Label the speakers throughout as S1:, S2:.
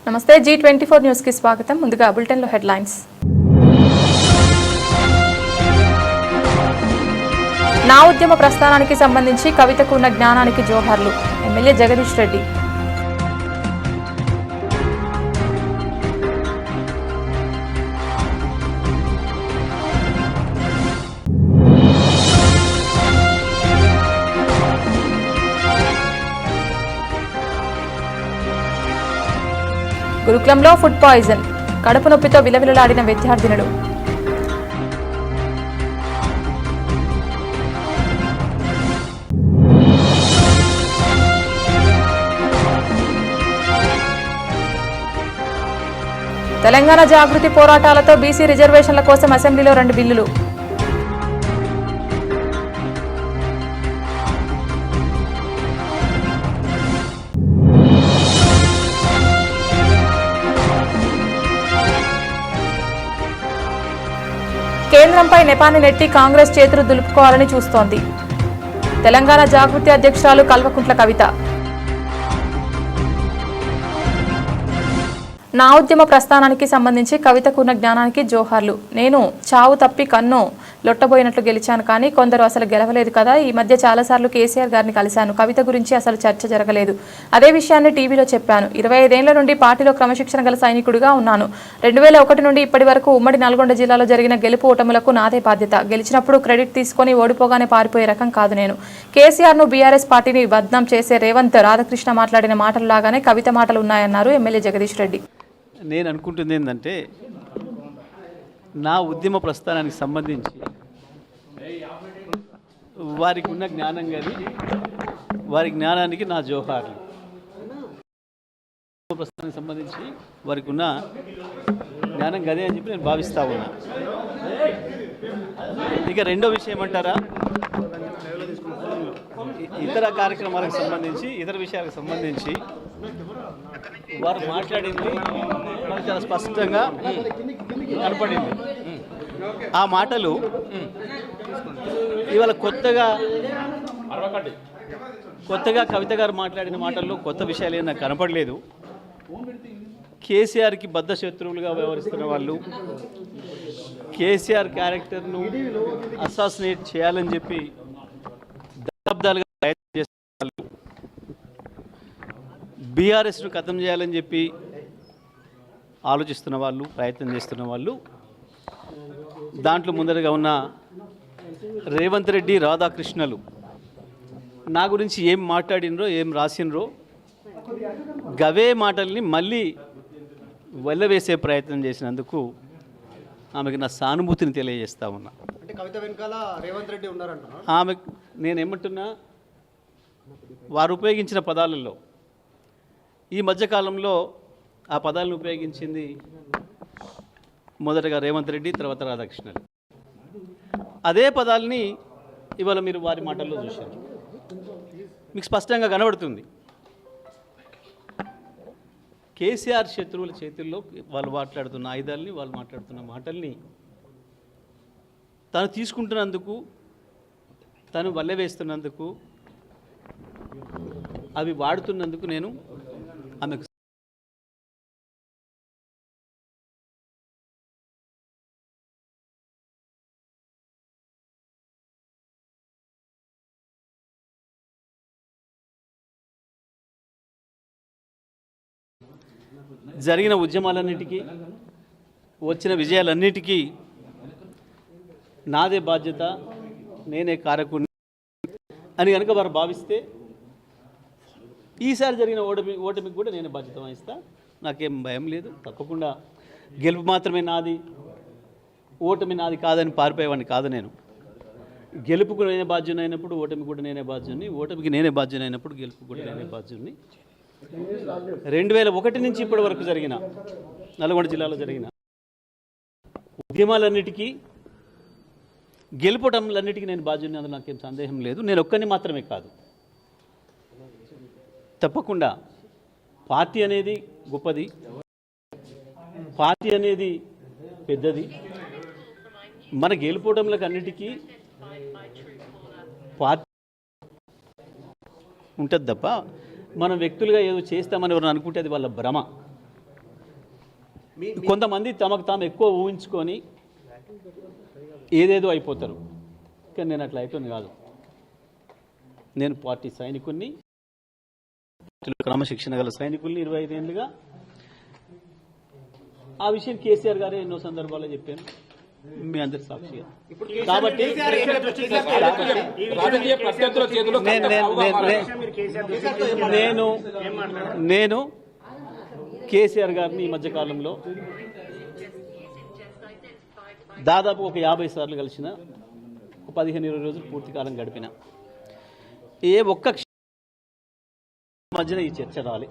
S1: నమస్తే G24 news కి స్వాగతం. ముందుగా బులెటిన్ లో హెడ్లైన్స్. నా ఉద్యమ ప్రస్థానానికి సంబంధించి కవితకు ఉన్న జ్ఞానానికి జోహార్లు ఎమ్మెల్యే జగదీష్ రెడ్డి. గురుకులంలో ఫుడ్ పాయిజన్, కడుపు నొప్పితో విలవిలలాడిన విద్యార్థినులు. తెలంగాణ జాగృతి పోరాటాలతో బీసీ రిజర్వేషన్ల కోసం అసెంబ్లీలో 2 బిల్లులు. కేంద్రంపై నెపాన్ని నెట్టి కాంగ్రెస్ చేతులు దులుపుకోవాలని చూస్తోంది. తెలంగాణ జాగృతి అధ్యక్షురాలు కల్వకుంట్ల కవిత. నా ఉద్యమ ప్రస్థానానికి సంబంధించి కవితకు ఉన్న జ్ఞానానికి జోహార్లు. నేను చావు తప్పి కన్ను లొట్టబోయినట్లు గెలిచాను, కానీ కొందరు అసలు గెలవలేదు కదా. ఈ మధ్య చాలాసార్లు కేసీఆర్ గారిని కలిశాను. కవిత గురించి అసలు చర్చ జరగలేదు. అదే విషయాన్ని టీవీలో చెప్పాను. 25 ఏళ్ల నుండి పార్టీలో క్రమశిక్షణ గల సైనికుడిగా ఉన్నాను. 2001 నుండి ఇప్పటి వరకు ఉమ్మడి నల్గొండ జిల్లాలో జరిగిన గెలుపు ఓటములకు నాదే బాధ్యత. గెలిచినప్పుడు క్రెడిట్ తీసుకొని ఓడిపోగానే పారిపోయే రకం కాదు నేను. కేసీఆర్ను బీఆర్ఎస్ పార్టీని బద్నాం చేసే రేవంత్ రాధాకృష్ణ మాట్లాడిన మాటలలాగానే కవిత మాటలు ఉన్నాయన్నారు ఎమ్మెల్యే జగదీష్ రెడ్డి.
S2: నేను అనుకుంటుంది ఏంటంటే, నా ఉద్యమ ప్రస్థానానికి సంబంధించి వారికి ఉన్న జ్ఞానం కానీ వారి జ్ఞానానికి నా జోహార్లు. ప్రస్థానానికి సంబంధించి వారికి ఉన్న జ్ఞానం గదే అని చెప్పి నేను భావిస్తా ఉన్నా. ఇక రెండో విషయం ఏమంటారా, ఇతర కార్యక్రమాలకు సంబంధించి ఇతర విషయాలకు సంబంధించి వారు మాట్లాడింది మనకు చాలా స్పష్టంగా కనపడింది. ఆ మాటలు ఇవాళ కొత్తగా కవిత గారు మాట్లాడిన మాటల్లో కొత్త విషయాలు ఏం నాకు కనపడలేదు. కేసీఆర్కి బద్ధ శత్రువులుగా వ్యవహరిస్తున్న వాళ్ళు, కేసీఆర్ క్యారెక్టర్ను అసాసినేట్ చేయాలని చెప్పి దశాబ్దాలుగా ప్రయత్నం చేస్తున్న వాళ్ళు, బీఆర్ఎస్ను ఖతం చేయాలని చెప్పి ఆలోచిస్తున్న వాళ్ళు, ప్రయత్నం చేస్తున్న వాళ్ళు, దాంట్లో ముందరగా ఉన్న రేవంత్ రెడ్డి, రాధాకృష్ణలు నా గురించి ఏం మాట్లాడినరో ఏం రాసినరో గవే మాటల్ని మళ్ళీ వెళ్ళవేసే ప్రయత్నం చేసినందుకు ఆమెకు నా సానుభూతిని తెలియజేస్తా ఉన్నా.
S3: కవిత వెనకాల రేవంత్ రెడ్డి ఉన్నారంట.
S2: ఆమె నేనేమంటున్నా, వారు ఉపయోగించిన పదాలలో ఈ మధ్యకాలంలో ఆ పదాలను ఉపయోగించింది మొదటగా రేవంత్ రెడ్డి, తర్వాత రాధాకృష్ణన్. అదే పదాలని ఇవాళ మీరు వారి మాటల్లో చూశారు. మీకు స్పష్టంగా కనబడుతుంది కేసీఆర్ శత్రువుల చేతుల్లో వాళ్ళు మాట్లాడుతున్న ఆయుధాలని, వాళ్ళు మాట్లాడుతున్న మాటల్ని తను తీసుకుంటున్నందుకు, తను వల్లెవేస్తున్నందుకు, అవి వాడుతున్నందుకు నేను ఆమెకు జరిగిన ఉద్యమాలన్నిటికీ, వచ్చిన విజయాలన్నిటికీ నాదే బాధ్యత, నేనే కారకుడిని అని కనుక వారు భావిస్తే ఈసారి జరిగిన ఓటమికి కూడా నేనే బాధ్యత వహిస్తా. నాకేం భయం లేదు. తప్పకుండా గెలుపు మాత్రమే నాది, ఓటమి నాది కాదని పారిపోయేవాడిని కాదు నేను. గెలుపుకు నేనే బాధ్యుని అయినప్పుడు ఓటమి కూడా నేనే బాధ్యుని, ఓటమికి నేనే బాధ్యుని అయినప్పుడు గెలుపు కూడా నేనే బాధ్యుని. 2001 నుంచి ఇప్పటి వరకు జరిగిన నల్గొండ జిల్లాలో జరిగిన ఉద్యమాలన్నిటికీ, గెలుపటంలన్నిటికీ నేను బాధ్యుని, అందులో నాకేం సందేహం లేదు. నేను ఒక్కరిని మాత్రమే కాదు, తప్పకుండా పార్టీ అనేది గొప్పది, పార్టీ అనేది పెద్దది. మన గెలుపోవడంలకు అన్నిటికీ పార్టీ ఉంటుంది తప్ప మనం వ్యక్తులుగా ఏదో చేస్తామని ఎవరైనా అనుకుంటే అది వాళ్ళ భ్రమ. కొంతమంది తమకు తాము ఎక్కువ ఊహించుకొని ఏదేదో అయిపోతారు. కానీ నేను అట్లా అయిపోయింది కాదు. నేను పార్టీ సైనికుడిని, క్రమశిక్షణ గల సైనికుల్ని 25 ఏళ్ళుగా. ఆ విషయం కేసీఆర్ గారే ఎన్నో సందర్భాల్లో చెప్పాను, మీ అందరి సాక్షిగా. కాబట్టి నేను కేసీఆర్ గారిని ఈ మధ్యకాలంలో దాదాపు ఒక 50 సార్లు కలిసిన, ఒక 15-20 రోజులు పూర్తి కాలం గడిపిన. ఏ ఒక్క మధ్యన ఈ చర్చ రాలే,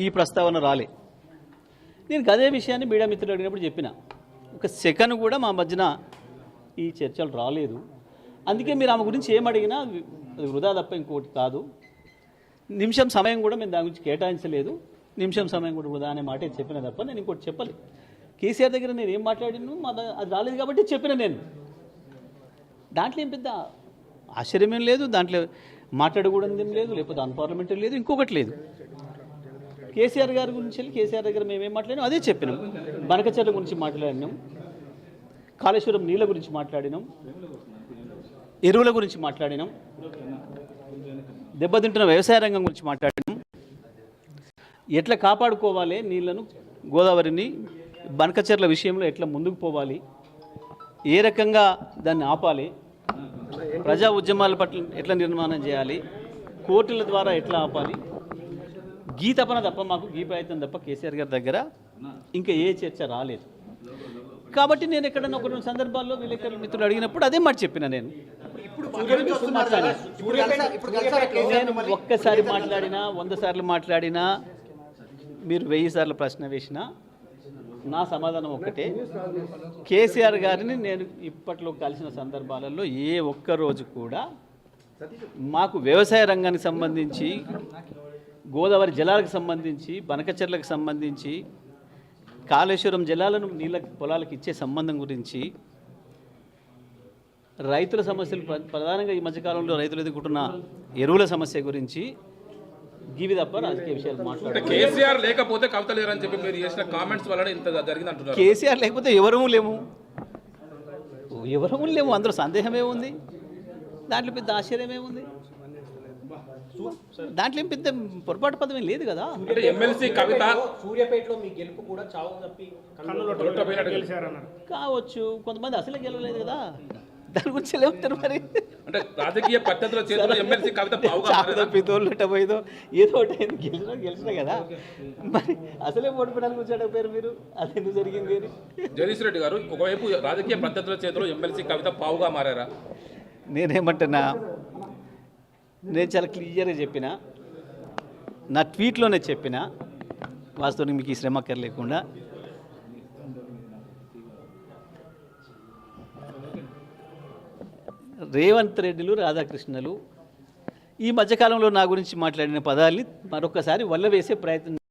S2: ఈ ప్రస్తావన రాలే. నేను అదే విషయాన్ని మీడియా మిత్రులు అడిగినప్పుడు చెప్పిన, ఒక సెకండ్ కూడా మా మధ్యన ఈ చర్చలు రాలేదు. అందుకే మీరు ఆమె గురించి ఏమడిగినా అది వృధా తప్ప ఇంకోటి కాదు. నిమిషం సమయం కూడా మేము దాని గురించి కేటాయించలేదు. నిమిషం సమయం కూడా వృధా అనే మాట చెప్పిన తప్ప నేను ఇంకోటి చెప్పలేదు. కేసీఆర్ దగ్గర నేను ఏం మాట్లాడిను అది రాలేదు కాబట్టి చెప్పిన. నేను దాంట్లో ఏం పెద్ద ఆశ్చర్యమేం లేదు, దాంట్లో మాట్లాడకూడదు ఏం లేదు, లేకపోతే అన్పార్లమెంటరీ లేదు, ఇంకొకటి లేదు. కేసీఆర్ గారి గురించి వెళ్ళి కేసీఆర్ దగ్గర మేమేం మాట్లాడినాం అదే చెప్పినాం. బనకచెర్ల గురించి మాట్లాడినాం, కాళేశ్వరం నీళ్ళ గురించి మాట్లాడినాం, ఎరువుల గురించి మాట్లాడినాం, దెబ్బతింటున్న వ్యవసాయ రంగం గురించి మాట్లాడినాం, ఎట్లా కాపాడుకోవాలి నీళ్లను, గోదావరిని, బనకచెర్ల విషయంలో ఎట్లా ముందుకు పోవాలి, ఏ రకంగా దాన్ని ఆపాలి, ప్రజా ఉద్యమాల పట్ల ఎట్లా నిర్మాణం చేయాలి, కోర్టుల ద్వారా ఎట్లా ఆపాలి, గీ తపన తప్ప మాకు గీ ప్రయత్నం తప్ప కేసీఆర్ గారి దగ్గర ఇంకా ఏ చర్చ రాలేదు. కాబట్టి నేను ఎక్కడన్నా ఒక 2 సందర్భాల్లో విలేకరుల మిత్రులు అడిగినప్పుడు అదే మాట చెప్పిన. నేను ఒక్కసారి మాట్లాడినా 100 సార్లు మాట్లాడినా మీరు 1000 సార్లు ప్రశ్న వేసినా నా సమాధానం ఒక్కటే. కేసీఆర్ గారిని నేను ఇప్పట్లో కలిసిన సందర్భాలలో ఏ ఒక్క రోజు కూడా మాకు వ్యవసాయ రంగానికి సంబంధించి, గోదావరి జలాలకు సంబంధించి, బనకచెర్లకు సంబంధించి, కాళేశ్వరం జలాలను నీళ్ళ పొలాలకు ఇచ్చే సంబంధం గురించి, రైతుల సమస్యలు, ప్రధానంగా ఈ మధ్యకాలంలో రైతులు ఎదుర్కొంటున్న ఎరువుల సమస్య గురించి గివి తప్ప రాజకీయ విషయాలు మాట్లాడారు.
S4: కేసీఆర్ లేకపోతే కవిత లేరని చెప్పి మీరు చేసిన కామెంట్స్ వల్ల ఇంత జరిగింది అంటున్నారు.
S2: కేసీఆర్ లేకపోతే ఎవరూ లేము, అందులో సందేహం ఏముంది, దాంట్లో పెద్ద ఆశ్చర్యం ఏముంది, దాంట్లో ఏం పెద్ద పొరపాటు పదం ఏం లేదు కదా.
S4: అంటే ఎమ్మెల్సీ కవిత
S3: సూర్యాపేటలో మీ గెలుపు కూడా చావు తప్పి
S2: కావచ్చు, కొంతమంది అసలే గెలవలేదు కదా, దాని గురించి లేవుతారు. మరి
S4: అంటే రాజకీయ పద్ధతిలో చేతుల్లో ఎమ్మెల్సీ కవిత
S2: పోయిదో ఏదో ఒకటి గెలిచినా కదా, మరి అసలే ఓడిపోవడానికి వచ్చాడు పేరు మీరు, అది ఎందుకు జరిగింది అని.
S4: జగదీష్ రెడ్డి గారు ఒకవైపు రాజకీయ పద్ధతిలో చేతిలో ఎమ్మెల్సీ కవిత పావుగా మారారా?
S2: నేనేమంటున్నా, నేను చాలా క్లియర్గా చెప్పిన, నా ట్వీట్లోనే చెప్పిన, వాస్తవానికి మీకు ఈ శ్రమ లేకుండా. రేవంత్ రెడ్డిలు, రాధాకృష్ణలు ఈ మధ్యకాలంలో నా గురించి మాట్లాడిన పదాలని మరొకసారి వల్ల వేసే ప్రయత్నం,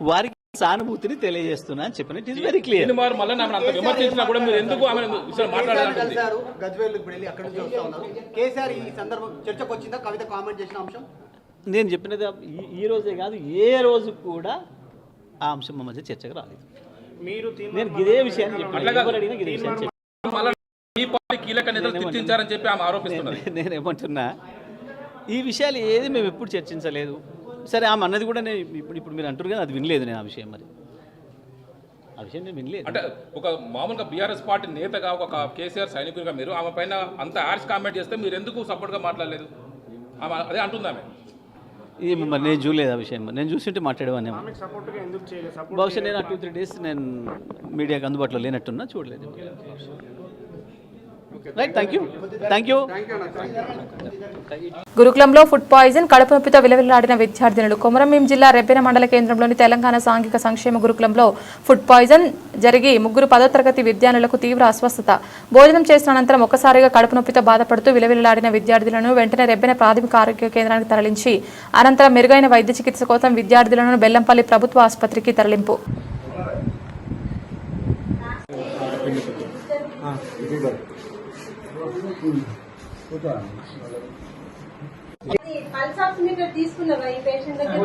S2: వారికి సానుభూతిని తెలియజేస్తున్నా అని చెప్పిన. It is very clear. నేను చెప్పినది ఈ రోజే కాదు, ఏ రోజు కూడా ఆ అంశం మా మధ్య చర్చకు రాలేదు. నేను ఇదే విషయాన్ని చెప్పాను. నేనేమంటున్నా, ఈ విషయాలు ఏది మేము ఎప్పుడు చర్చించలేదు. సరే, ఆమె అన్నది కూడా నేను ఇప్పుడు మీరు అంటారు కదా, అది వినలేదు నేను. ఆ విషయం మరి ఆ విషయం నేను వినలేదు.
S4: అంటే ఒక మామూలుగా బీఆర్ఎస్ పార్టీ నేతగా, ఒక కేసీఆర్ సైనికుడిగా మీరు ఆమె పైన అంత హార్ష్ కామెంట్ చేస్తే మీరు ఎందుకు సపోర్ట్గా మాట్లాడలేదు? ఆమె అదే అంటుంది. ఆమె
S2: మరి నేను చూడలేదు ఆ విషయం. నేను చూస్తుంటే మాట్లాడేవాన్ని. బహుశా నేను 2-3 డేస్ నేను మీడియాకి అందుబాటులో లేనట్టున్నా, చూడలేదు. Right, thank you.
S1: గురుకులంలో ఫుడ్ పాయిజన్, కడుపు నొప్పితో విలవిల్లాడిన విద్యార్థినులు. కొమరంభీం జిల్లా రెబ్బెన మండల కేంద్రంలోని తెలంగాణ సాంఘిక సంక్షేమ గురుకులంలో ఫుడ్ పాయిజన్ జరిగి 3 10వ తరగతి విద్యార్థులకు తీవ్ర అస్వస్థత. భోజనం చేసిన అనంతరం ఒక్కసారిగా కడుపు నొప్పితో బాధపడుతూ విలవిల్లాడిన విద్యార్థులను వెంటనే రెబ్బెన ప్రాథమిక ఆరోగ్య కేంద్రానికి తరలించి అనంతరం మెరుగైన వైద్య చికిత్స కోసం విద్యార్థులను బెల్లంపల్లి ప్రభుత్వ ఆసుపత్రికి తరలింపు.
S5: పల్స్ ఆక్సిమీటర్ తీసుకున్నావా ఈ పేషెంట్ దగ్గర?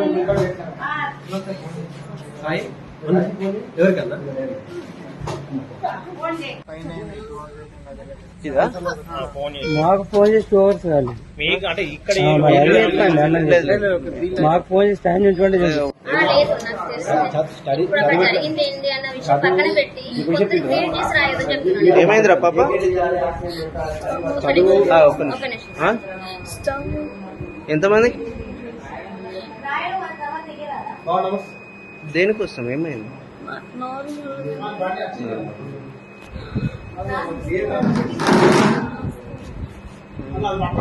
S3: ఎవరికన్నా
S5: మాకు ఫోన్ చేసి టూవర్స్ వాళ్ళు
S3: మీకు అంటే ఇక్కడ
S5: మాకు ఫోన్ చేసి టైం చూసుకోండి
S6: లేదు నాకు తెలుసు ఇప్పుడు అక్కడ జరిగింది ఏంటి అన్న విషయం పక్కన పెట్టి కొంచెం క్రియేట్ చేసి రాయదని చెప్తున్నాను.
S7: ఏమైందిరా పాప?
S6: ఒక నిమిషం.
S7: ఎంతమంది? దేనికోసం ఏమైంది?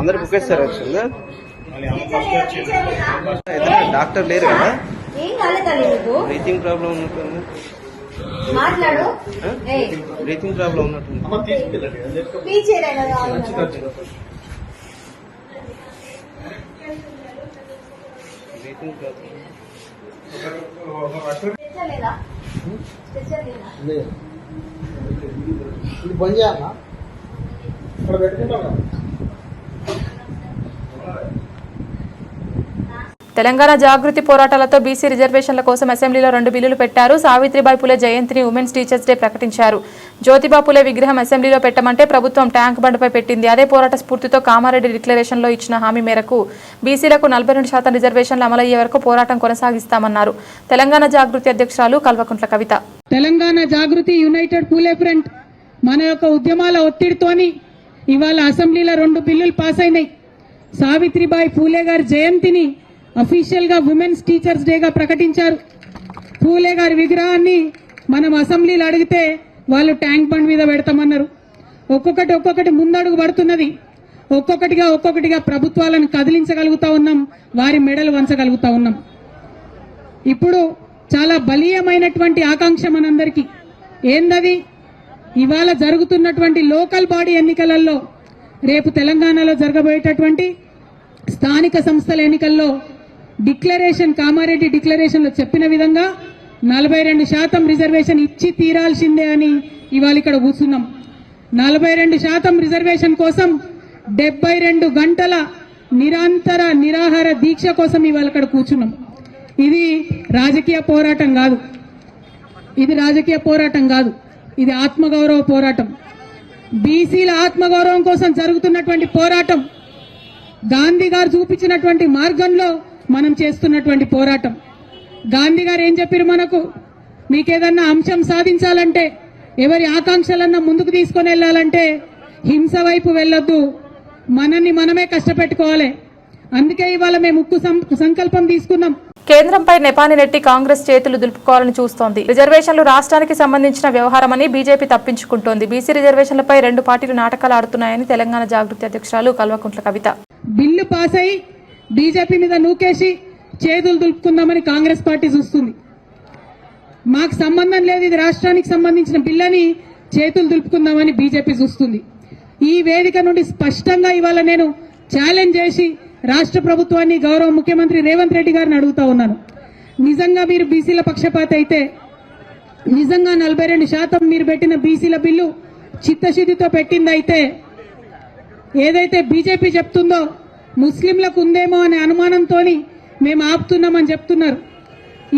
S7: అందరు బుక్ చేస్తారు వచ్చిందా? డాక్టర్ లేరు కదా?
S6: ఏం కాలేదండి నీకు
S7: బ్రీతింగ్ ప్రాబ్లం ఉన్నట్టుంది.
S6: మాట్లాడు.
S7: బ్రీతింగ్ ప్రాబ్లం ఉన్నట్టుంది. Breathing problem.
S5: ఇది బంద్ చేయాలా? ఇక్కడ పెట్టుకుంటాం.
S1: తెలంగాణ జాగృతి పోరాటాలతో బీసీ రిజర్వేషన్ల కోసం అసెంబ్లీలో 2 బిల్లులు పెట్టారు. సావిత్రిబాయి పులే జయంతిని ఉమెన్స్ టీచర్స్ డే ప్రకటించారు. జ్యోతిబా పులే విగ్రహం అసెంబ్లీలో పెట్టమంటే ప్రభుత్వం ట్యాంక్ బండ్పై పెట్టింది. అదే పోరాట స్ఫూర్తితో కామారెడ్డి డిక్లరేషన్లో ఇచ్చిన హామీ మేరకు బీసీలకు 42% రిజర్వేషన్లు అమలయ్యే వరకు పోరాటం కొనసాగిస్తామన్నారు. తెలంగాణ జాగృతి అధ్యక్షురాలు కల్వకుంట్ల కవిత.
S8: తెలంగాణ జాగృతి యునైటెడ్ పూలే ఫ్రంట్ మన యొక్క ఉద్యమాల ఒత్తిడితోని ఇవాళ అసెంబ్లీలో 2 బిల్లులు పాస్ అయినాయి. సావిత్రిబాయి పూలే గారి జయంతిని అఫీషియల్ గా ఉమెన్స్ టీచర్స్ డేగా ప్రకటించారు. పూలే గారి విగ్రహాన్ని మనం అసెంబ్లీలో అడిగితే వాళ్ళు ట్యాంక్ బండ్ మీద పెడతామన్నారు. ఒక్కొక్కటి ముందడుగు పడుతున్నది. ఒక్కొక్కటిగా ప్రభుత్వాలను కదిలించగలుగుతా ఉన్నాం, వారి మెడలు వంచగలుగుతా ఉన్నాం. ఇప్పుడు చాలా బలీయమైనటువంటి ఆకాంక్ష మనందరికీ ఏందది? ఇవాళ జరుగుతున్నటువంటి లోకల్ బాడీ ఎన్నికలలో, రేపు తెలంగాణలో జరగబోయేటటువంటి స్థానిక సంస్థల ఎన్నికల్లో డిక్లరేషన్, కామారెడ్డి డిక్లరేషన్ లో చెప్పిన విధంగా 42% రిజర్వేషన్ ఇచ్చి తీరాల్సిందే అని ఇవాళ ఇక్కడ కూర్చున్నాం. 42% రిజర్వేషన్ కోసం 72 గంటల నిరంతర నిరాహార దీక్ష కోసం ఇవాళ ఇక్కడ కూర్చున్నాం. ఇది రాజకీయ పోరాటం కాదు, ఇది ఆత్మగౌరవ పోరాటం. బీసీల ఆత్మగౌరవం కోసం జరుగుతున్నటువంటి పోరాటం, గాంధీ గారు చూపించినటువంటి మార్గంలో మనం చేస్తున్నటువంటి పోరాటం. గాంధీ గారు ఏం చెప్పారు మనకు? మీకేదన్నా అంశం సాధించాలంటే, ఎవరి ఆకాంక్షలన్నా ముందుకు తీసుకొని వెళ్ళాలంటే హింస వైపు వెళ్ళొద్దు, మనల్ని మనమే కష్టపెట్టుకోవాలి. అందుకే ఇవాళ మేము ఉక్కు సంకల్పం తీసుకున్నాం.
S1: కేంద్రంపై నెపాన్ని నెట్టి కాంగ్రెస్ చేతులు దులుపుకోవాలని చూస్తోంది. రిజర్వేషన్లు రాష్ట్రానికి సంబంధించిన వ్యవహారమని బీజేపీ తప్పించుకుంటోంది. బీసీ రిజర్వేషన్లపై 2 పార్టీలు నాటకాలు ఆడుతున్నాయని తెలంగాణ జాగృతి అధ్యక్షురాలు కల్వకుంట్ల కవిత.
S8: బిల్లు పాస్ అయి బీజేపీ మీద నూకేసి చేతులు దులుపుకుందామని కాంగ్రెస్ పార్టీ చూస్తుంది. మాకు సంబంధం లేదు, ఇది రాష్ట్రానికి సంబంధించిన బిల్లని చేతులు దులుపుకుందామని బీజేపీ చూస్తుంది. ఈ వేదిక నుండి స్పష్టంగా ఇవాళ నేను ఛాలెంజ్ చేసి రాష్ట్ర ప్రభుత్వాన్ని, గౌరవ ముఖ్యమంత్రి రేవంత్ రెడ్డి గారిని అడుగుతా ఉన్నాను. నిజంగా మీరు బీసీల పక్షపాత అయితే, నిజంగా 42% మీరు పెట్టిన బీసీల బిల్లు చిత్తశుద్ధితో పెట్టిందైతే, ఏదైతే బీజేపీ చెప్తుందో ముస్లింలకు ఉందేమో అనే అనుమానంతో మేము ఆపుతున్నామని చెప్తున్నారు.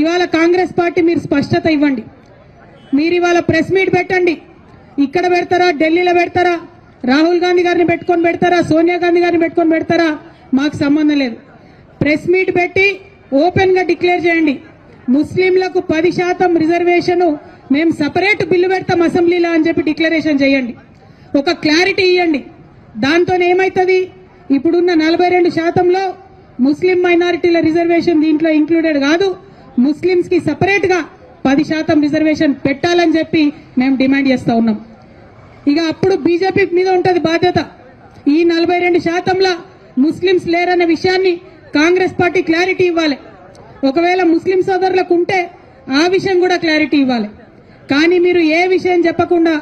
S8: ఇవాళ కాంగ్రెస్ పార్టీ మీరు స్పష్టత ఇవ్వండి. మీరు ఇవాళ ప్రెస్ మీట్ పెట్టండి. ఇక్కడ పెడతారా, ఢిల్లీలో పెడతారా, రాహుల్ గాంధీ గారిని పెట్టుకొని పెడతారా, సోనియా గాంధీ గారిని పెట్టుకొని పెడతారా, మాకు సంబంధం లేదు. ప్రెస్ మీట్ పెట్టి ఓపెన్ గా డిక్లేర్ చేయండి. ముస్లింలకు 10% రిజర్వేషన్ మేము సపరేట్ బిల్లు పెడతాం అసెంబ్లీలో అని చెప్పి డిక్లరేషన్ చేయండి. ఒక క్లారిటీ ఇవ్వండి. దాంతో ఏమైతుంది? ఇప్పుడున్న 42%లో ముస్లిం మైనారిటీల రిజర్వేషన్ దీంట్లో ఇంక్లూడెడ్ కాదు. ముస్లింస్ కి సపరేట్ గా 10% రిజర్వేషన్ పెట్టాలని చెప్పి మేము డిమాండ్ చేస్తా ఉన్నాం. ఇక అప్పుడు బీజేపీ మీద ఉంటది బాధ్యత. ఈ 42%లా ముస్లింస్ లేరన్న విషయాన్ని కాంగ్రెస్ పార్టీ క్లారిటీ ఇవ్వాలి. ఒకవేళ ముస్లిం సోదరులకు ఉంటే ఆ విషయం కూడా క్లారిటీ ఇవ్వాలి. కానీ మీరు ఏ విషయం చెప్పకుండా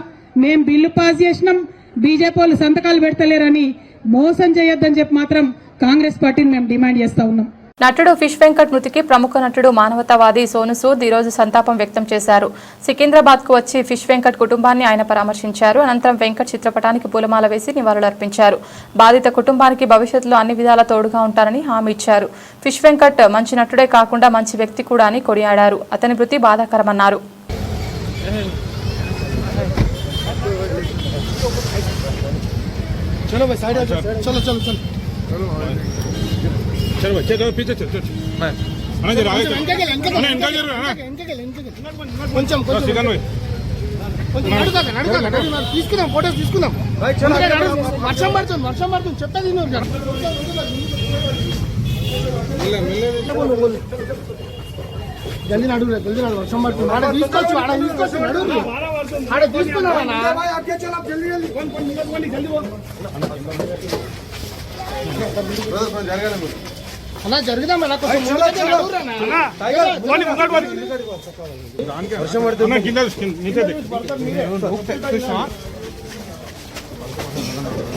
S8: మేము బిల్లు పాస్ చేసినాం, బీజేపీ వాళ్ళు సంతకాలు పెడతలేరని మోసం చేయొద్దని చెప్పి మాత్రం కాంగ్రెస్ పార్టీని మేము డిమాండ్ చేస్తా ఉన్నాం.
S1: నటుడు ఫిష్ వెంకట్ మృతికి ప్రముఖ నటుడు మానవతావాది సోను సూద్ ఈరోజు సంతాపం వ్యక్తం చేశారు. సికింద్రాబాద్కు వచ్చి ఫిష్ వెంకట్ కుటుంబాన్ని ఆయన పరామర్శించారు. అనంతరం వెంకట్ చిత్రపటానికి పూలమాల వేసి నివాళులర్పించారు. బాధిత కుటుంబానికి భవిష్యత్తులో అన్ని విధాలా తోడుగా ఉంటారని హామీ ఇచ్చారు. ఫిష్ వెంకట్ మంచి నటుడే కాకుండా మంచి వ్యక్తి కూడా అని కొనియాడారు. అతని మృతి బాధాకరమన్నారు.
S9: चलो चलो पीछे चल चल अना जरा आगे अना इनका जरा अना కొంచెం సిగన్ भाई నడుగా తీసుకుందాం ఫోటోస్ తీసుకుందాం भाई चलो వర్షం పడుతుంది చెత్త తిను జల్దీ నడు వర్షం పడుతుంది ఆడ తీసుకోవచ్చు నడు ఆడ తీసుకున్నావా भाई आगे चल आप जल्दी जल्दी అలా జరుగుదాం అలా కొంచెం వర్షం పడుతుంది కింద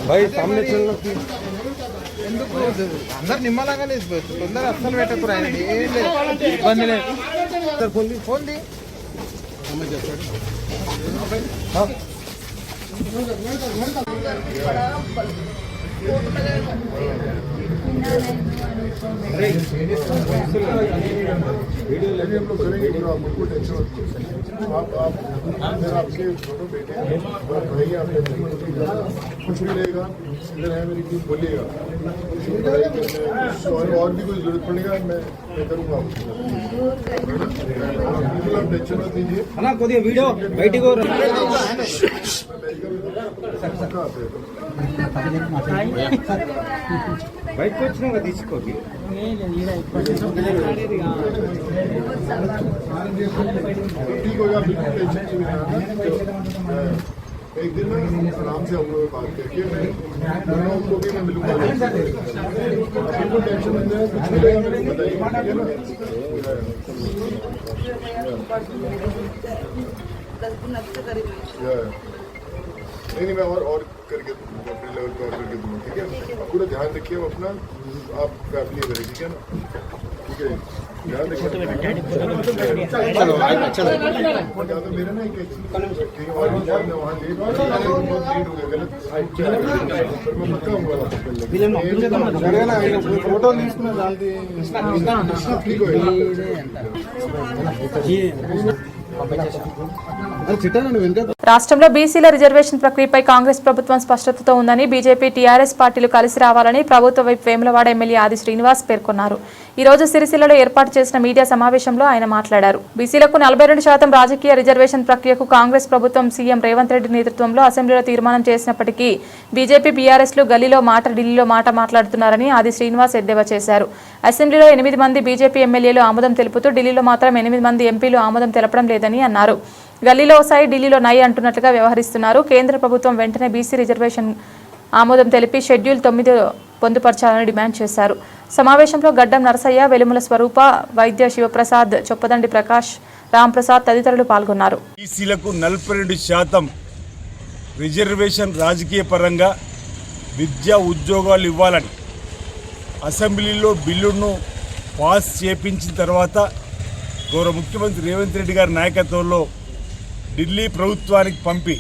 S9: भाई सामने चलना ఎందుకు అందరు నిమ్మలాగానే తొందర అస్సలు పెట్టకురా ఇబ్బంది లేదు ఫోన్ ది
S10: कुछ भी रहेगा इधर है मेरी टीम बोलिएगा और भी कोई जरूरत पड़ेगा मैं करूँगा बिल्कुल आप टेंशन मत लीजिए
S5: वीडियो बैठी को బయటకు వచ్చినాక తీసుకోండి
S10: ठीक होगा बिल्कुल टेंशन एक दिन ना आराम से हम लोग बात करके मैं उनको भी मैं मिलूंगा बिल्कुल टेंशन नहीं है कुछ मिलेगा मेरे को बताइए नहीं मैं और करके अपने लेवल पे और करके दूंगा ठीक है आप पूरा ध्यान रखिए अपना आप फैमिली रहे ठीक है ना ठीक है ध्यान रखिए मेरा ना कहीं और वहाँ लेट हो गया गलत मैं पक्का
S5: फोटो
S10: ठीक हो
S1: రాష్ట్రంలో బీసీల రిజర్వేషన్ ప్రక్రియపై కాంగ్రెస్ ప్రభుత్వం స్పష్టతతో ఉందని బీజేపీ టీఆర్ఎస్ పార్టీలు కలిసి రావాలని ప్రభుత్వ వైపు వేములవాడ ఎమ్మెల్యే ఆది శ్రీనివాస్ పేర్కొన్నారు. ఈ రోజు సిరిసిల్లలో ఏర్పాటు చేసిన మీడియా సమావేశంలో ఆయన మాట్లాడారు. బీసీలకు 42% రాజకీయ రిజర్వేషన్ ప్రక్రియకు కాంగ్రెస్ ప్రభుత్వం సీఎం రేవంత్ రెడ్డి నేతృత్వంలో అసెంబ్లీలో తీర్మానం చేసినప్పటికీ బీజేపీ బీఆర్ఎస్లు గల్లీలో మాట ఢిల్లీలో మాట మాట్లాడుతున్నారని ఆది శ్రీనివాస్ ఎద్దేవా చేశారు. అసెంబ్లీలో 8 మంది బీజేపీ ఎమ్మెల్యేలు ఆమోదం తెలుపుతూ ఢిల్లీలో మాత్రం 8 మంది ఎంపీలు ఆమోదం తెలపడం లేదని అన్నారు. గల్లీలో సై ఢిల్లీలో నై అంటున్నట్లుగా వ్యవహరిస్తున్నారు. కేంద్ర ప్రభుత్వం వెంటనే బీసీ రిజర్వేషన్ ఆమోదం తెలిపి షెడ్యూల్ 9 పొందుపరచాలని డిమాండ్ చేశారు. సమావేశంలో గడ్డం నరసయ్య, వెలుముల స్వరూప, వైద్య శివప్రసాద్, చొప్పదండి ప్రకాష్, రాంప్రసాద్ తదితరులు పాల్గొన్నారు.
S9: బీసీలకు 42% రిజర్వేషన్ రాజకీయ పరంగా విద్యా ఉద్యోగాలు ఇవ్వాలని అసెంబ్లీలో బిల్లును పాస్ చేపించిన తర్వాత గౌరవ ముఖ్యమంత్రి రేవంత్ రెడ్డి గారి నాయకత్వంలో ఢిల్లీ ప్రభుత్వానికి పంపి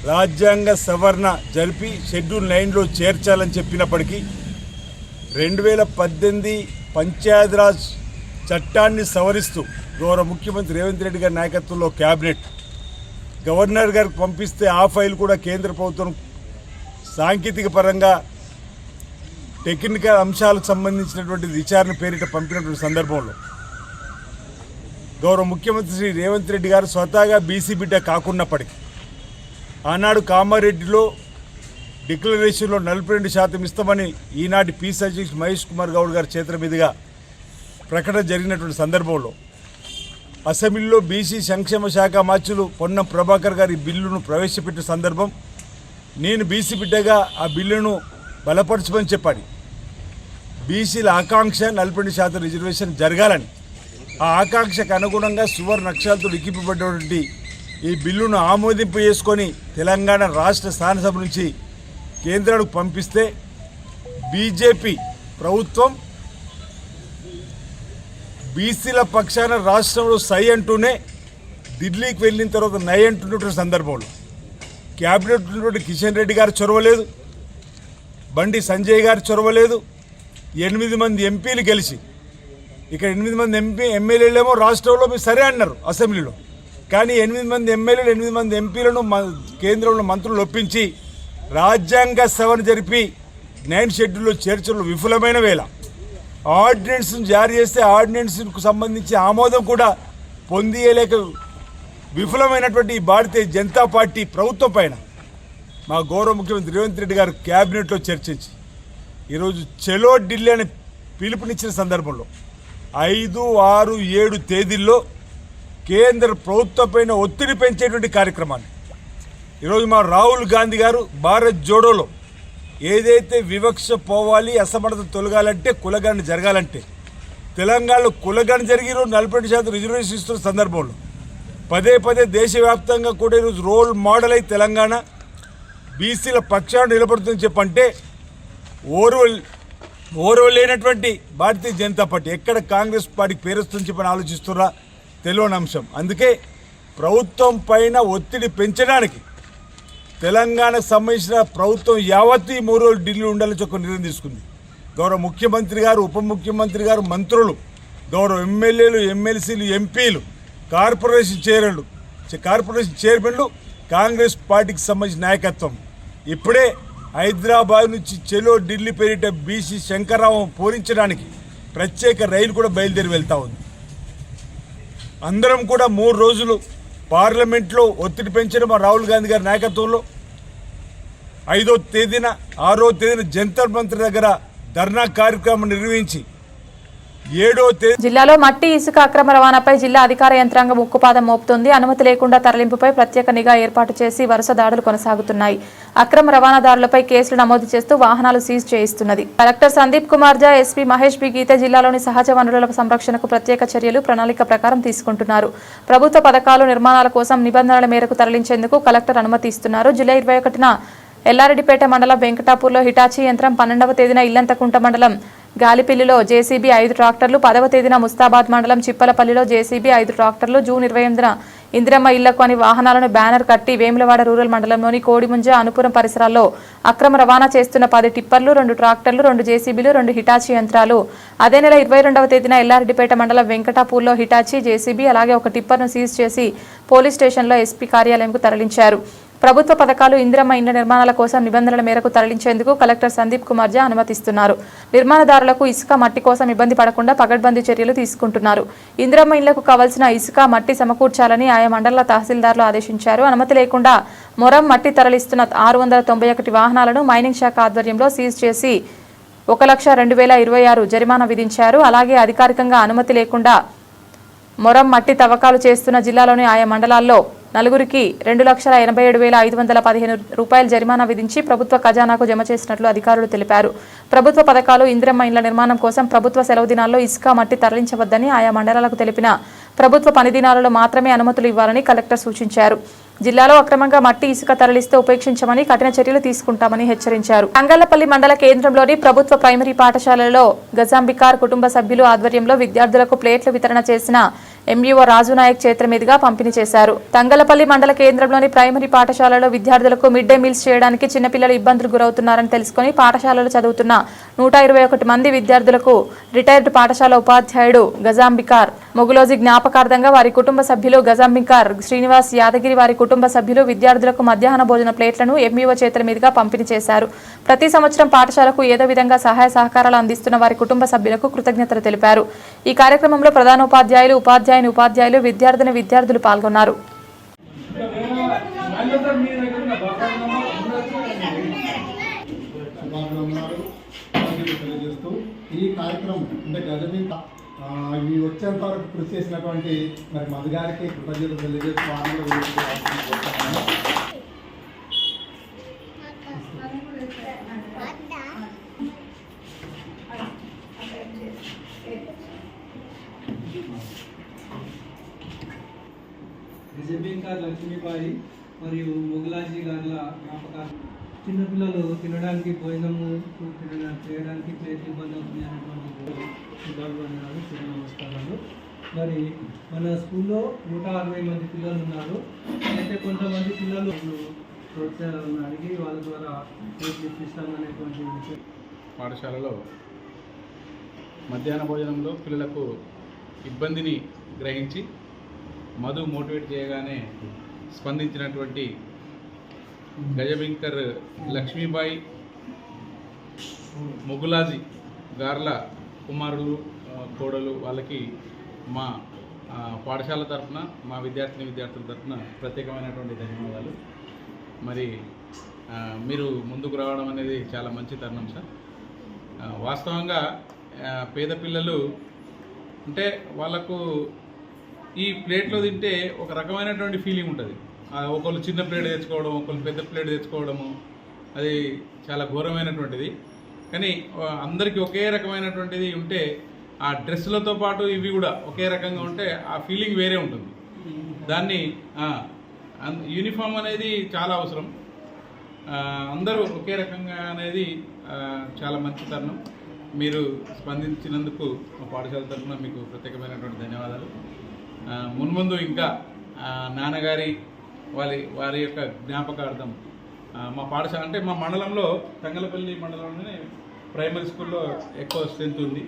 S9: రాజ్యాంగ సవరణ జరిపి షెడ్యూల్ 9లో చేర్చాలని చెప్పినప్పటికీ 2018 పంచాయతీరాజ్ చట్టాన్ని సవరిస్తూ గౌరవ ముఖ్యమంత్రి రేవంత్ రెడ్డి గారి నాయకత్వంలో క్యాబినెట్ గవర్నర్ గారికి పంపిస్తే ఆ ఫైల్ కూడా కేంద్ర ప్రభుత్వం సాంకేతిక పరంగా టెక్నికల్ అంశాలకు సంబంధించినటువంటి విచారణ పేరిట పంపినటువంటి సందర్భంలో గౌరవ ముఖ్యమంత్రి శ్రీ రేవంత్ రెడ్డి గారు స్వతహాగా బీసీ బిడ్డ కాకున్నప్పటికీ ఆనాడు కామారెడ్డిలో డిక్లరేషన్లో 42% ఇస్తామని ఈనాటి పీసీ అధ్యక్షుడు మహేష్ కుమార్ గౌడ్ గారి చేతుల మీదుగా ప్రకటన జరిగినటువంటి సందర్భంలో అసెంబ్లీలో బీసీ సంక్షేమ శాఖ మంత్రులు పొన్నం ప్రభాకర్ గారి బిల్లును ప్రవేశపెట్టిన సందర్భం నేను బీసీ బిడ్డగా ఆ బిల్లును బలపరచమని చెప్పాడు. బీసీల ఆకాంక్ష 42% రిజర్వేషన్ జరగాలని ఆ ఆకాంక్షకు అనుగుణంగా సువర్ణ అక్షరాలతో లిఖింపబడినటువంటి ఈ బిల్లును ఆమోదింపు చేసుకొని తెలంగాణ రాష్ట్ర శాసనసభ నుంచి కేంద్రానికి పంపిస్తే బీజేపీ ప్రభుత్వం బీసీల పక్షాన రాష్ట్రంలో సై అంటూనే ఢిల్లీకి వెళ్ళిన తర్వాత నై అంటున్నటువంటి సందర్భంలో క్యాబినెట్ ఉన్నటువంటి కిషన్ రెడ్డి గారు చొరవలేదు, బండి సంజయ్ గారు చొరవలేదు. 8 మంది ఎంపీలు గెలిచి ఇక్కడ 8 మంది ఎమ్మెల్యేలేమో రాష్ట్రంలో మీరు సరే అన్నారు అసెంబ్లీలో, కానీ 8 మంది ఎమ్మెల్యేలు 8 మంది ఎంపీలను కేంద్రంలో మంత్రులు ఒప్పించి రాజ్యాంగ సవరణ జరిపి 9 షెడ్యూల్లో చేర్చడంలో విఫలమైన వేళ ఆర్డినెన్స్ను జారీ చేస్తే ఆర్డినెన్స్కు సంబంధించి ఆమోదం కూడా పొందియలేక విఫలమైనటువంటి భారతీయ జనతా పార్టీ ప్రభుత్వం పైన మా గౌరవ ముఖ్యమంత్రి రేవంత్ రెడ్డి గారు క్యాబినెట్లో చర్చించి ఈరోజు చలో ఢిల్లీ అని పిలుపునిచ్చిన సందర్భంలో 5, 6, 7 తేదీల్లో కేంద్ర ప్రభుత్వం పైన ఒత్తిడి పెంచేటువంటి కార్యక్రమాన్ని ఈరోజు మా రాహుల్ గాంధీ గారు భారత్ జోడోలో ఏదైతే వివక్ష పోవాలి, అసమర్థత తొలగాలంటే, కులగణన జరగాలంటే, తెలంగాణలో కులగణన జరిగి ఈరోజు 42% రిజర్వేషన్ ఇస్తున్న సందర్భంలో పదే దేశవ్యాప్తంగా కూడా ఈరోజు రోల్ మోడల్ అయి తెలంగాణ బీసీల పక్షాన నిలబడుతుందని చెప్పంటే ఓర్వలేనటువంటి భారతీయ జనతా పార్టీ ఎక్కడ కాంగ్రెస్ పార్టీకి పేరుస్తుందని చెప్పని ఆలోచిస్తున్నా తెలియని అంశం. అందుకే ప్రభుత్వం పైన ఒత్తిడి పెంచడానికి తెలంగాణకు సంబంధించిన ప్రభుత్వం యావత్తు 3 రోజులు ఢిల్లీ ఉండాలని ఒక నిర్ణయం తీసుకుంది. గౌరవ ముఖ్యమంత్రి గారు, ఉప ముఖ్యమంత్రి గారు, మంత్రులు, గౌరవ ఎమ్మెల్యేలు, ఎమ్మెల్సీలు, ఎంపీలు, కార్పొరేషన్ చైర్మన్లు, కాంగ్రెస్ పార్టీకి సంబంధించిన నాయకత్వం ఇప్పుడే హైదరాబాద్ నుంచి చెలో ఢిల్లీ పేరిట బీసీ శంకర్రావు పూరించడానికి ప్రత్యేక రైలు కూడా బయలుదేరి వెళ్తా ఉంది. అందరం కూడా 3 రోజులు పార్లమెంట్లో ఒత్తిడి పెంచడం మా రాహుల్ గాంధీ గారి నాయకత్వంలో 5వ తేదీన 6వ తేదీన జంతర్ మంత్రి దగ్గర ధర్నా కార్యక్రమం నిర్వహించి 7వ తేదీ
S1: జిల్లాలో మట్టి ఇసుక అక్రమ రవాణాపై జిల్లా అధికార యంత్రాంగం ఉక్కుపాదం మోపుతుంది. అనుమతి లేకుండా తరలింపుపై ప్రత్యేక నిఘా ఏర్పాటు చేసి వరుస దాడులు కొనసాగుతున్నాయి. అక్రమ రవాణాదారులపై కేసులు నమోదు చేస్తూ వాహనాలు సీజ్ చేయిస్తున్నది. కలెక్టర్ సందీప్ కుమార్ ఝా, ఎస్పీ మహేష్ బి గీతే జిల్లాలోని సహజ వనరుల సంరక్షణకు ప్రత్యేక చర్యలు ప్రణాళిక ప్రకారం తీసుకుంటున్నారు. ప్రభుత్వ పథకాలు నిర్మాణాల కోసం నిబంధనల మేరకు తరలించేందుకు కలెక్టర్ అనుమతి ఇస్తున్నారు. జూలై 21న ఎల్లారెడ్డిపేట మండలం వెంకటాపూర్లో హిటాచీ యంత్రం, 12వ తేదీన ఇల్లంతకుంట మండలం గాలిపిల్లిలో జేసీబీ 5 ట్రాక్టర్లు, 10వ తేదీన ముస్తాబాద్ మండలం చిప్పలపల్లిలో జేసీబీ 5 ట్రాక్టర్లు, జూన్ 28న ఇందిరమ్మ ఇళ్లకు అని వాహనాలను బ్యానర్ కట్టి వేములవాడ రూరల్ మండలంలోని కోడిముంజ, అనుపురం పరిసరాల్లో అక్రమ రవాణా చేస్తున్న 10 టిప్పర్లు, 2 ట్రాక్టర్లు, 2 జేసీబీలు, 2 హిటాచీ యంత్రాలు. అదే నెల 22వ తేదీన ఎల్లారెడ్డిపేట మండలం వెంకటాపూర్లో హిటాచీ, జేసీబీ అలాగే 1 టిప్పర్ను సీజ్ చేసి పోలీస్ స్టేషన్లో ఎస్పీ కార్యాలయంకు తరలించారు. ప్రభుత్వ పథకాలు, ఇందిరమ్మ ఇండ్ల నిర్మాణాల కోసం నిబంధనల మేరకు తరలించేందుకు కలెక్టర్ సందీప్ కుమార్ ఝా అనుమతిస్తున్నారు. నిర్మాణదారులకు ఇసుక, మట్టి కోసం ఇబ్బంది పడకుండా పకడ్బందీ చర్యలు తీసుకుంటున్నారు. ఇందిరమ్మ ఇండ్లకు కావాల్సిన ఇసుక, మట్టి సమకూర్చాలని ఆయా మండల తహసీల్దార్లు ఆదేశించారు. అనుమతి లేకుండా మొరం మట్టి తరలిస్తున్న 691 వాహనాలను మైనింగ్ శాఖ ఆధ్వర్యంలో సీజ్ చేసి 1,02,026 జరిమానా విధించారు. అలాగే అధికారికంగా అనుమతి లేకుండా మొరం మట్టి తవ్వకాలు చేస్తున్న జిల్లాలోని ఆయా మండలాల్లో 4గురికి 2,87,515 రూపాయల జరిమానా విధించి ప్రభుత్వ ఖజానాకు జమ చేసినట్లు అధికారులు తెలిపారు. ప్రభుత్వ పథకాలు, ఇందిరమ్మ ఇండ్ల నిర్మాణం కోసం ప్రభుత్వ సెలవు దినాల్లో ఇసుక, మట్టి తరలించవద్దని ఆయా మండలాలకు తెలిపిన ప్రభుత్వ పని దినాలలో మాత్రమే అనుమతులు ఇవ్వాలని కలెక్టర్ సూచించారు. జిల్లాలో అక్రమంగా మట్టి, ఇసుక తరలిస్తే ఉపేక్షించమని, కఠిన చర్యలు తీసుకుంటామని హెచ్చరించారు. తంగళ్లపల్లి మండల కేంద్రంలోని ప్రభుత్వ ప్రైమరీ పాఠశాలలో గజాంబికార్ కుటుంబ సభ్యులు ఆధ్వర్యంలో విద్యార్థులకు ప్లేట్లు వితరణ చేసిన ఎంఈఓ రాజునాయక్ చేతుల మీదుగా పంపిణీ చేశారు. తంగళ్లపల్లి మండల కేంద్రంలోని ప్రైమరీ పాఠశాలలో విద్యార్థులకు మిడ్ డే మీల్స్ చేయడానికి చిన్నపిల్లలు ఇబ్బందులు గురవుతున్నారని తెలుసుకుని పాఠశాలలో చదువుతున్న 121 మంది విద్యార్థులకు రిటైర్డ్ పాఠశాల ఉపాధ్యాయుడు గజాంబికార్ మొగులోజీ జ్ఞాపకార్థంగా వారి కుటుంబ సభ్యులు గజాంబికార్ శ్రీనివాస్ యాదగిరి వారి కుటుంబ సభ్యులు విద్యార్థులకు మధ్యాహ్న భోజన ప్లేట్లను ఎంఈఓ చేతుల మీదుగా పంపిణీ చేశారు. ప్రతి సంవత్సరం పాఠశాలకు ఏదో విధంగా సహాయ సహకారాలు అందిస్తున్న వారి కుటుంబ సభ్యులకు కృతజ్ఞతలు తెలిపారు. ఈ కార్యక్రమంలో ప్రధానోపాధ్యాయులు, ఉపాధ్యాయులు, విద్యార్థులు పాల్గొన్నారు.
S11: ఈ కార్యక్రమం అంటే గజబీ ఇవి వచ్చేంత వరకు కృషి చేసినటువంటి మరి మధు గారికి కృతజ్ఞతలు తెలియజేస్తూ
S12: గజబీంకర్ లక్ష్మీబాయి మరియు మొగలాజీ గారుల జ్ఞాపకాలు
S3: చిన్నపిల్లలు తినడానికి భోజనము చేయడానికి ప్లేట్ ఇబ్బంది అవుతుంది అనేటువంటి శుభాభివందనాలు, శుభ నమస్కారాలు. మరి మన స్కూల్లో 160 మంది పిల్లలు ఉన్నారు. అయితే కొంతమంది పిల్లలు ప్రోత్సాహాలను అడిగి వాళ్ళ ద్వారా ప్లేట్ ఇప్పిస్తామనేటువంటి విషయం.
S4: పాఠశాలలో మధ్యాహ్న భోజనంలో పిల్లలకు ఇబ్బందిని గ్రహించి మధు మోటివేట్ చేయగానే స్పందించినటువంటి గజబింకర్ లక్ష్మీబాయి మొగులాజీ గార్ల కుమారులు కోడలు వాళ్ళకి మా పాఠశాల తరఫున మా విద్యార్థుల తరఫున ప్రత్యేకమైనటువంటి ధన్యవాదాలు. మరి మీరు ముందుకు రావడం అనేది చాలా మంచి తరుణం సార్. వాస్తవంగా పేద పిల్లలు అంటే వాళ్ళకు ఈ ప్లేట్లో తింటే ఒక రకమైనటువంటి ఫీలింగ్ ఉంటుంది. ఒకళ్ళు చిన్న ప్లేట్ తెచ్చుకోవడం, ఒకళ్ళు పెద్ద ప్లేట్ తెచ్చుకోవడము అది చాలా ఘోరమైనటువంటిది. కానీ అందరికీ ఒకే రకమైనటువంటిది ఉంటే ఆ డ్రెస్సులతో పాటు ఇవి కూడా ఒకే రకంగా ఉంటే ఆ ఫీలింగ్ వేరే ఉంటుంది. దాన్ని యూనిఫామ్ అనేది చాలా అవసరం. అందరూ ఒకే రకంగా అనేది చాలా మంచి తరుణం. మీరు స్పందించినందుకు మా పాఠశాల తరఫున మీకు ప్రత్యేకమైనటువంటి ధన్యవాదాలు. మున్ముందు ఇంకా నాన్నగారి వారి యొక్క జ్ఞాపకార్థం మా పాఠశాల అంటే మా మండలంలో తంగలపల్లి మండలంలోనే ప్రైమరీ స్కూల్లో ఎక్కువ స్ట్రెంత్ ఉంది.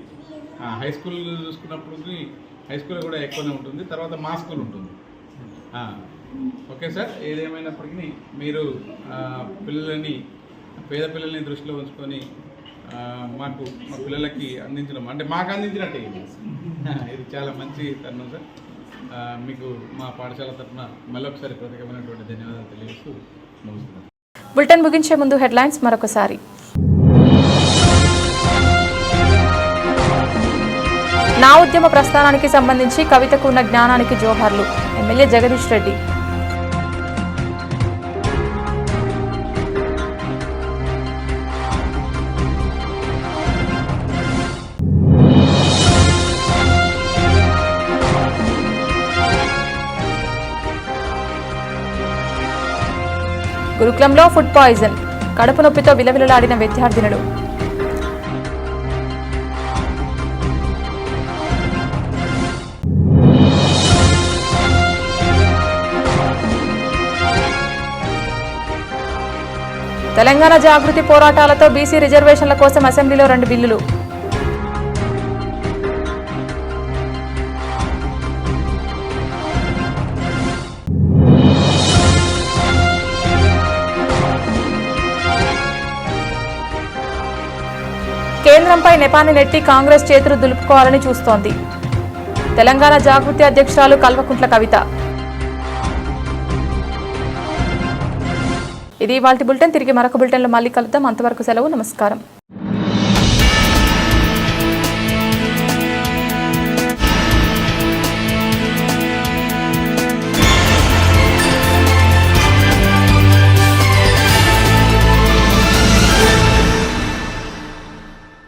S4: హై స్కూల్ చూసుకున్నప్పటికీ హై స్కూల్ కూడా ఎక్కువనే ఉంటుంది. తర్వాత మా స్కూల్ ఉంటుంది. ఓకే సార్, ఏదేమైనప్పటికీ మీరు పేద పిల్లల్ని దృష్టిలో ఉంచుకొని మా పిల్లలకి అందించడం అంటే మాకు అందించినట్టే ఇది చాలా మంచి తరుణం సార్. మీకు మా పాఠశాల తరఫున మళ్ళొకసారి ప్రత్యేకమైనటువంటి ధన్యవాదాలు తెలియజేస్తూ ముగిస్తున్నాను.
S1: బులెటిన్ ముగించే ముందు హెడ్లైన్స్ మరొకసారి. నా ఉద్యమ ప్రస్థానానికి సంబంధించి కవితకు ఉన్న జ్ఞానానికి జోహార్లు, ఎమ్మెల్యే జగదీష్ రెడ్డి. గురుకులంలో ఫుడ్ పాయిజన్, కడుపు నొప్పితో విలవిలలాడిన విద్యార్థినులు. తెలంగాణ జాగృతి పోరాటాలతో బీసీ రిజర్వేషన్ల కోసం అసెంబ్లీలో 2 బిల్లులు. కేంద్రంపై నెపాన్ని నెట్టి కాంగ్రెస్ చేతులు దులుపుకోవాలని చూస్తోంది. తెలంగాణ జాగృతి అధ్యక్షురాలు కల్వకుంట్ల కవిత. ఇది ఇవాల్టి బులెటిన్. తిరిగి మరొక బులెటిన్లో మళ్ళీ కలుద్దాం. అంతవరకు సెలవు. నమస్కారం.